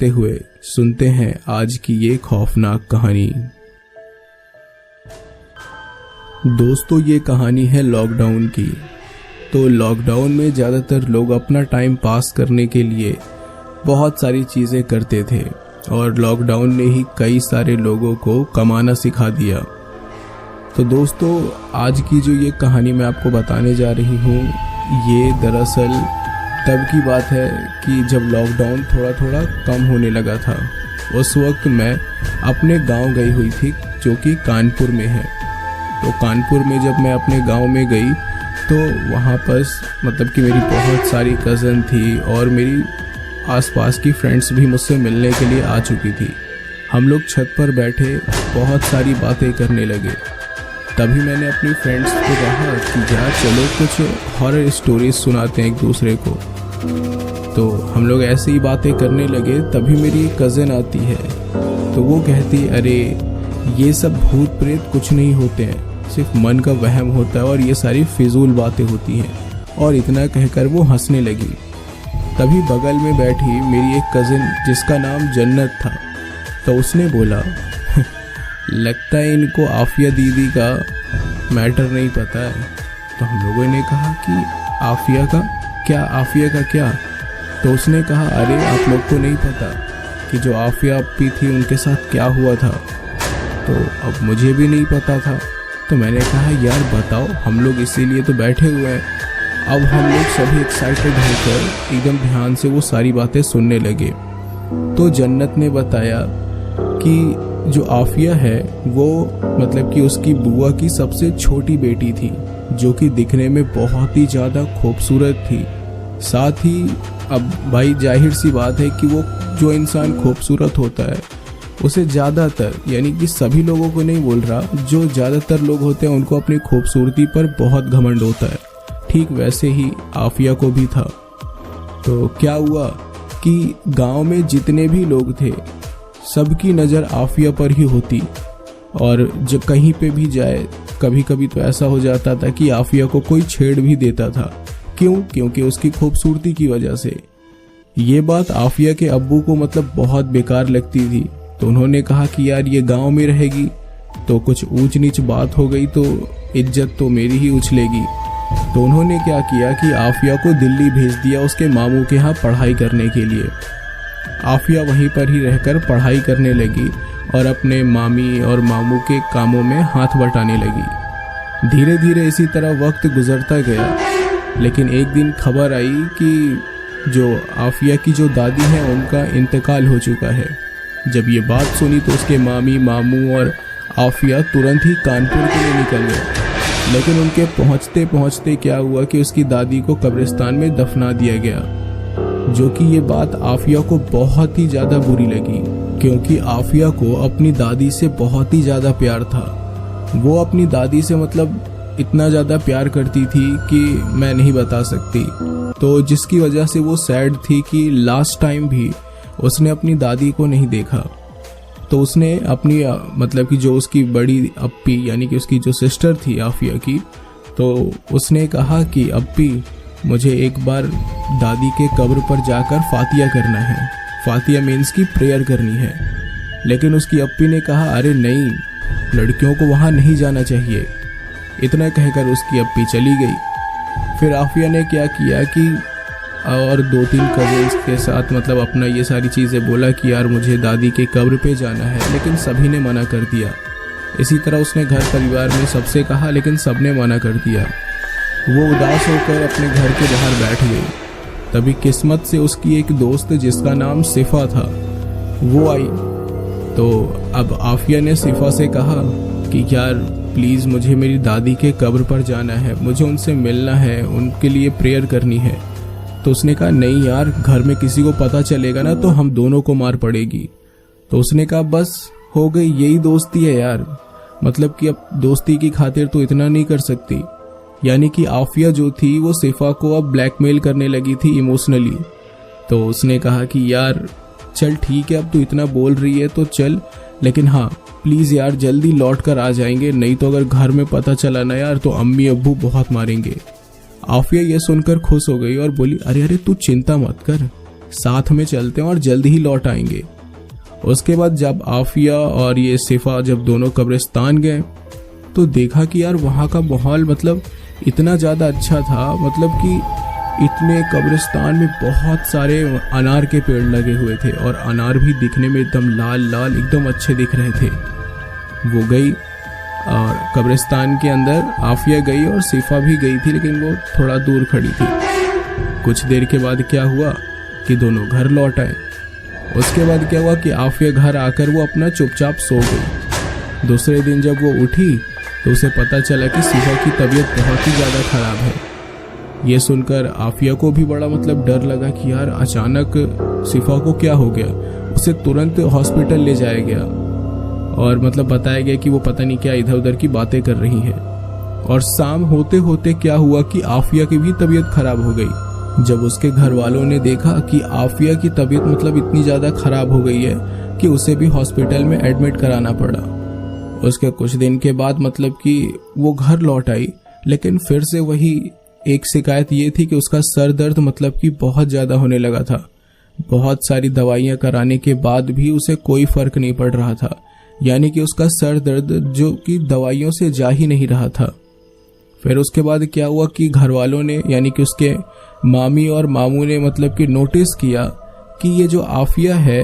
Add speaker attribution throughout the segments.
Speaker 1: करते हुए सुनते हैं आज की ये खौफनाक कहानी। दोस्तों, ये कहानी है लॉकडाउन की। तो लॉकडाउन में ज़्यादातर लोग अपना टाइम पास करने के लिए बहुत सारी चीज़ें करते थे और लॉकडाउन ने ही कई सारे लोगों को कमाना सिखा दिया। तो दोस्तों, आज की जो ये कहानी मैं आपको बताने जा रही हूँ, ये दरअसल तब की बात है कि जब लॉकडाउन थोड़ा थोड़ा कम होने लगा था। उस वक्त मैं अपने गांव गई हुई थी जो कि कानपुर में है। तो कानपुर में जब मैं अपने गांव में गई तो वहाँ पर मतलब कि मेरी बहुत सारी कज़न थी और मेरी आसपास की फ्रेंड्स भी मुझसे मिलने के लिए आ चुकी थी। हम लोग छत पर बैठे बहुत सारी बातें करने लगे। तभी मैंने अपनी फ्रेंड्स को कहा कि यार चलो कुछ हॉरर स्टोरीज सुनाते हैं एक दूसरे को। तो हम लोग ऐसे ही बातें करने लगे। तभी मेरी एक कज़न आती है तो वो कहती, अरे ये सब भूत प्रेत कुछ नहीं होते हैं, सिर्फ मन का वहम होता है और ये सारी फिजूल बातें होती हैं। और इतना कहकर वो हंसने लगी। तभी बगल में बैठी मेरी एक कज़न जिसका नाम जन्नत था, तो उसने बोला लगता है इनको आफिया दीदी का मैटर नहीं पता है। तो हम लोगों ने कहा कि आफिया का क्या? तो उसने कहा, अरे आप लोग को नहीं पता कि जो आफिया अपी थी उनके साथ क्या हुआ था? तो अब मुझे भी नहीं पता था। तो मैंने कहा यार बताओ, हम लोग इसीलिए तो बैठे हुए हैं। अब हम लोग सभी एक्साइटेड होकर एकदम ध्यान से वो सारी बातें सुनने लगे। तो जन्नत ने बताया कि जो आफिया है वो मतलब कि उसकी बुआ की सबसे छोटी बेटी थी, जो कि दिखने में बहुत ही ज़्यादा खूबसूरत थी। साथ ही अब भाई जाहिर सी बात है कि वो जो इंसान खूबसूरत होता है उसे ज़्यादातर, यानी कि सभी लोगों को नहीं बोल रहा, जो ज़्यादातर लोग होते हैं उनको अपनी खूबसूरती पर बहुत घमंड होता है। ठीक वैसे ही आफिया को भी था। तो क्या हुआ कि गांव में जितने भी लोग थे सबकी नज़र आफिया पर ही होती और जब कहीं पे भी जाए कभी कभी तो ऐसा हो जाता था कि आफिया को कोई छेड़ भी देता था। क्यों? क्योंकि उसकी खूबसूरती की वजह से। ये बात आफिया के अब्बू को मतलब बहुत बेकार लगती थी। तो उन्होंने कहा कि यार ये गांव में रहेगी तो कुछ ऊंच नीच बात हो गई तो इज्जत तो मेरी ही उछलेगी। तो उन्होंने क्या किया कि आफिया को दिल्ली भेज दिया उसके मामू के यहाँ पढ़ाई करने के लिए। आफिया वहीं पर ही रहकर पढ़ाई करने लगी और अपने मामी और मामू के कामों में हाथ बटाने लगी। धीरे धीरे इसी तरह वक्त गुजरता गया। लेकिन एक दिन खबर आई कि जो आफिया की जो दादी है उनका इंतकाल हो चुका है। जब ये बात सुनी तो उसके मामी, मामू और आफिया तुरंत ही कानपुर के लिए निकल गए। लेकिन उनके पहुंचते पहुंचते क्या हुआ कि उसकी दादी को कब्रिस्तान में दफना दिया गया, जो कि ये बात आफिया को बहुत ही ज़्यादा बुरी लगी, क्योंकि आफिया को अपनी दादी से बहुत ही ज़्यादा प्यार था। वो अपनी दादी से मतलब इतना ज़्यादा प्यार करती थी कि मैं नहीं बता सकती। तो जिसकी वजह से वो सैड थी कि लास्ट टाइम भी उसने अपनी दादी को नहीं देखा। तो उसने अपनी मतलब कि जो उसकी बड़ी अप्पी यानी कि उसकी जो सिस्टर थी आफिया की, तो उसने कहा कि अप्पी मुझे एक बार दादी के कब्र पर जाकर फातिया करना है। फातिया मीन्स की प्रेयर करनी है। लेकिन उसकी अप्पी ने कहा अरे नहीं, लड़कियों को वहाँ नहीं जाना चाहिए। इतना कहकर उसकी अप्पी चली गई। फिर आफिया ने क्या किया कि और 2-3 कजिन्स के साथ मतलब अपना ये सारी चीज़ें बोला कि यार मुझे दादी के कब्र पे जाना है, लेकिन सभी ने मना कर दिया। इसी तरह उसने घर परिवार में सबसे कहा, लेकिन सबने मना कर दिया। वो उदास होकर अपने घर के बाहर बैठ गई। तभी किस्मत से उसकी एक दोस्त जिसका नाम सिफा था वो आई। तो अब आफिया ने सिफा से कहा कि यार प्लीज़ मुझे मेरी दादी के कब्र पर जाना है, मुझे उनसे मिलना है, उनके लिए प्रेयर करनी है। तो उसने कहा नहीं यार, घर में किसी को पता चलेगा ना तो हम दोनों को मार पड़ेगी। तो उसने कहा बस हो गई, यही दोस्ती है यार, मतलब कि अब दोस्ती की खातिर तो इतना नहीं कर सकती। यानी कि आफिया जो थी वो सिफा को अब ब्लैकमेल करने लगी थी इमोशनली। तो उसने कहा कि यार चल ठीक है, अब तू इतना बोल रही है तो चल, लेकिन हाँ प्लीज़ यार जल्दी लौट कर आ जाएंगे, नहीं तो अगर घर में पता चला ना यार तो अम्मी अब्बू बहुत मारेंगे। आफिया ये सुनकर खुश हो गई और बोली अरे अरे तू चिंता मत कर, साथ में चलते हैं और जल्दी ही लौट आएंगे। उसके बाद जब आफिया और ये सिफा जब दोनों कब्रिस्तान गए तो देखा कि यार वहाँ का माहौल मतलब इतना ज़्यादा अच्छा था, मतलब कि इतने कब्रिस्तान में बहुत सारे अनार के पेड़ लगे हुए थे और अनार भी दिखने में एकदम लाल लाल एकदम अच्छे दिख रहे थे। वो गई और कब्रिस्तान के अंदर आफिया गई और सिफा भी गई थी, लेकिन वो थोड़ा दूर खड़ी थी। कुछ देर के बाद क्या हुआ कि दोनों घर लौट आए। उसके बाद क्या हुआ कि आफिया घर आकर वो अपना चुपचाप सो गई। दूसरे दिन जब वो उठी तो उसे पता चला कि सिफा की तबीयत बहुत ही ज़्यादा ख़राब है। ये सुनकर आफिया को भी बड़ा मतलब डर लगा कि यार अचानक सिफा को क्या हो गया। उसे तुरंत हॉस्पिटल ले जाया गया और मतलब बताया गया कि वो पता नहीं क्या इधर उधर की बातें कर रही है। और शाम होते होते क्या हुआ कि आफिया की भी तबीयत खराब हो गई। जब उसके घर वालों ने देखा कि आफिया की तबीयत मतलब इतनी ज़्यादा खराब हो गई है कि उसे भी हॉस्पिटल में एडमिट कराना पड़ा। उसके कुछ दिन के बाद मतलब कि वो घर लौट आई, लेकिन फिर से वही एक शिकायत ये थी कि उसका सर दर्द मतलब कि बहुत ज़्यादा होने लगा था। बहुत सारी दवाइयाँ कराने के बाद भी उसे कोई फर्क नहीं पड़ रहा था, यानी कि उसका सर दर्द जो कि दवाइयों से जा ही नहीं रहा था। फिर उसके बाद क्या हुआ कि घर वालों ने यानी कि उसके मामी और मामू ने मतलब कि नोटिस किया कि ये जो आफिया है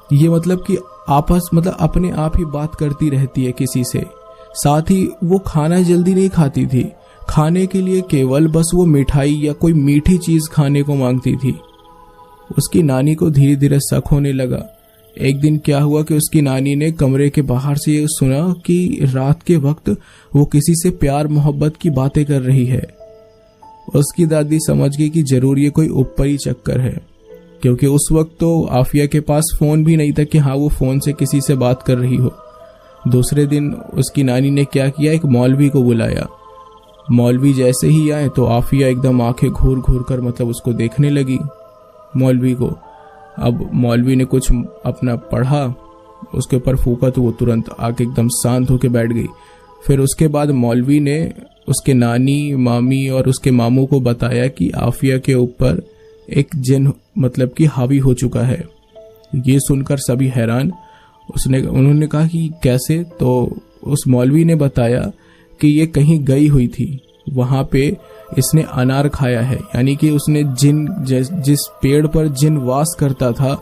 Speaker 1: ये मतलब कि आपस मतलब अपने आप ही बात करती रहती है किसी से। साथ ही वो खाना जल्दी नहीं खाती थी, खाने के लिए केवल बस वो मिठाई या कोई मीठी चीज खाने को मांगती थी। उसकी नानी को धीरे धीरे शक होने लगा। एक दिन क्या हुआ कि उसकी नानी ने कमरे के बाहर से ये सुना कि रात के वक्त वो किसी से प्यार मोहब्बत की बातें कर रही है। उसकी दादी समझ गई कि जरूर ये कोई ऊपरी चक्कर है, क्योंकि उस वक्त तो आफिया के पास फोन भी नहीं था कि हाँ वो फोन से किसी से बात कर रही हो। दूसरे दिन उसकी नानी ने क्या किया, एक मौलवी को बुलाया। मौलवी जैसे ही आए तो आफिया एकदम आंखें घूर घूर कर मतलब उसको देखने लगी मौलवी को। अब मौलवी ने कुछ अपना पढ़ा, उसके ऊपर फूका तो वो तुरंत आके एकदम शांत होकर बैठ गई। फिर उसके बाद मौलवी ने उसके नानी मामी और उसके मामू को बताया कि आफिया के ऊपर एक जिन मतलब कि हावी हो चुका है। ये सुनकर सभी हैरान। उन्होंने कहा कि कैसे, तो उस मौलवी ने बताया कि ये कहीं गई हुई थी, वहां पे इसने अनार खाया है, यानी कि उसने जिस पेड़ पर जिन वास करता था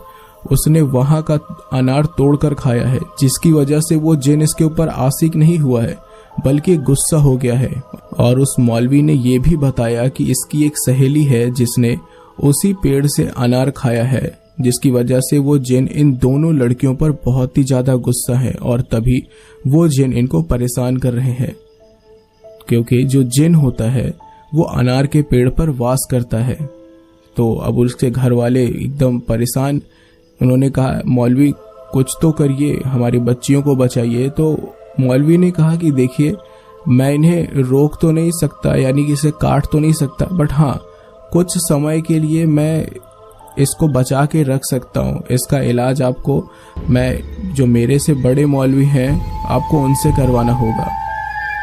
Speaker 1: उसने वहां का अनार तोड़कर खाया है, जिसकी वजह से वो जिन इसके ऊपर आशिक नहीं हुआ है बल्कि गुस्सा हो गया है। और उस मौलवी ने ये भी बताया कि इसकी एक सहेली है जिसने उसी पेड़ से अनार खाया है, जिसकी वजह से वो जिन इन दोनों लड़कियों पर बहुत ही ज्यादा गुस्सा है और तभी वो जिन इनको परेशान कर रहे हैं, क्योंकि जो जिन होता है वो अनार के पेड़ पर वास करता है। तो अब उसके घर वाले एकदम परेशान। उन्होंने कहा मौलवी कुछ तो करिए, हमारी बच्चियों को बचाइए। तो मौलवी ने कहा कि देखिए मैं इन्हें रोक तो नहीं सकता, यानी कि इसे काट तो नहीं सकता, बट हाँ कुछ समय के लिए मैं इसको बचा के रख सकता हूँ। इसका इलाज आपको मैं जो मेरे से बड़े मौलवी हैं आपको उनसे करवाना होगा।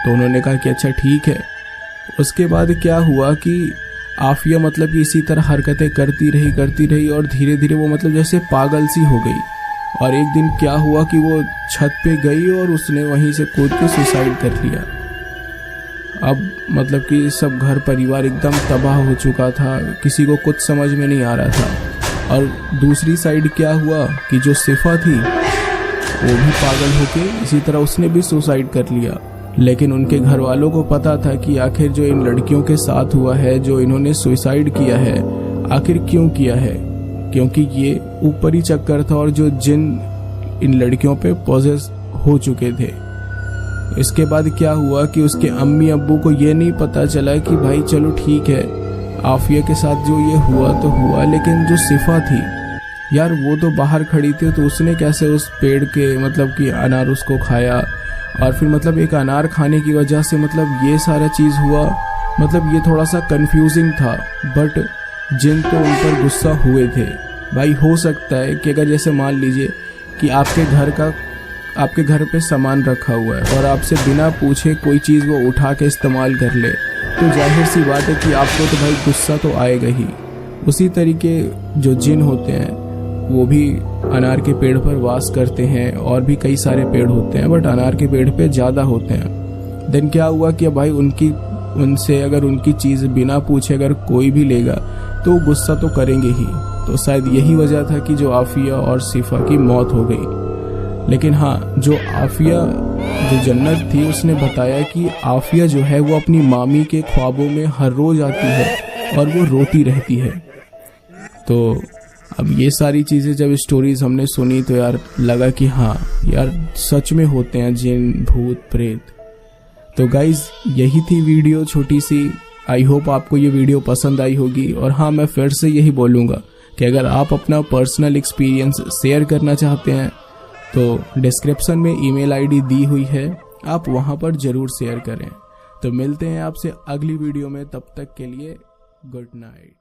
Speaker 1: तो उन्होंने कहा कि अच्छा ठीक है। उसके बाद क्या हुआ कि आफिया मतलब कि इसी तरह हरकतें करती रही और धीरे धीरे वो मतलब जैसे पागल सी हो गई। और एक दिन क्या हुआ कि वो छत पे गई और उसने वहीं से कूद के सुसाइड कर लिया। अब मतलब कि सब घर परिवार एकदम तबाह हो चुका था, किसी को कुछ समझ में नहीं आ रहा था। और दूसरी साइड क्या हुआ कि जो सिफा थी वो भी पागल होके इसी तरह उसने भी सुसाइड कर लिया। लेकिन उनके घर वालों को पता था कि आखिर जो इन लड़कियों के साथ हुआ है, जो इन्होंने सुसाइड किया है, आखिर क्यों किया है, क्योंकि ये ऊपरी चक्कर था और जो जिन इन लड़कियों पे पॉजेस हो चुके थे। इसके बाद क्या हुआ कि उसके अम्मी अब्बू को ये नहीं पता चला कि भाई चलो ठीक है आफिया के साथ जो ये हुआ तो हुआ, लेकिन जो सिफा थी यार वो तो बाहर खड़ी थी, तो उसने कैसे उस पेड़ के मतलब कि अनार उसको खाया। और फिर मतलब एक अनार खाने की वजह से मतलब ये सारा चीज़ हुआ। मतलब ये थोड़ा सा कंफ्यूजिंग था, बट जिन तो उन पर गुस्सा हुए थे। भाई हो सकता है कि अगर जैसे मान लीजिए कि आपके घर पे सामान रखा हुआ है और आपसे बिना पूछे कोई चीज़ वो उठा के इस्तेमाल कर ले, तो जाहिर सी बात है कि आपको तो भाई गुस्सा तो आएगा ही। उसी तरीके जो जिन होते हैं वो भी अनार के पेड़ पर वास करते हैं, और भी कई सारे पेड़ होते हैं बट अनार के पेड़ पे ज़्यादा होते हैं। देन क्या हुआ कि भाई उनसे अगर उनकी चीज़ बिना पूछे अगर कोई भी लेगा तो वो गुस्सा तो करेंगे ही। तो शायद यही वजह था कि जो आफिया और सिफा की मौत हो गई। लेकिन हाँ, जो आफिया जो जन्नत थी उसने बताया कि आफिया जो है वो अपनी मामी के ख्वाबों में हर रोज़ आती है और वो रोती रहती है। तो अब ये सारी चीज़ें जब स्टोरीज हमने सुनी तो यार लगा कि हाँ यार सच में होते हैं जिन भूत प्रेत। तो गाइज यही थी वीडियो छोटी सी। आई होप आपको ये वीडियो पसंद आई होगी। और हाँ, मैं फिर से यही बोलूँगा कि अगर आप अपना पर्सनल एक्सपीरियंस शेयर करना चाहते हैं तो डिस्क्रिप्शन में ईमेल आईडी दी हुई है, आप वहाँ पर ज़रूर शेयर करें। तो मिलते हैं आपसे अगली वीडियो में, तब तक के लिए गुड नाइट।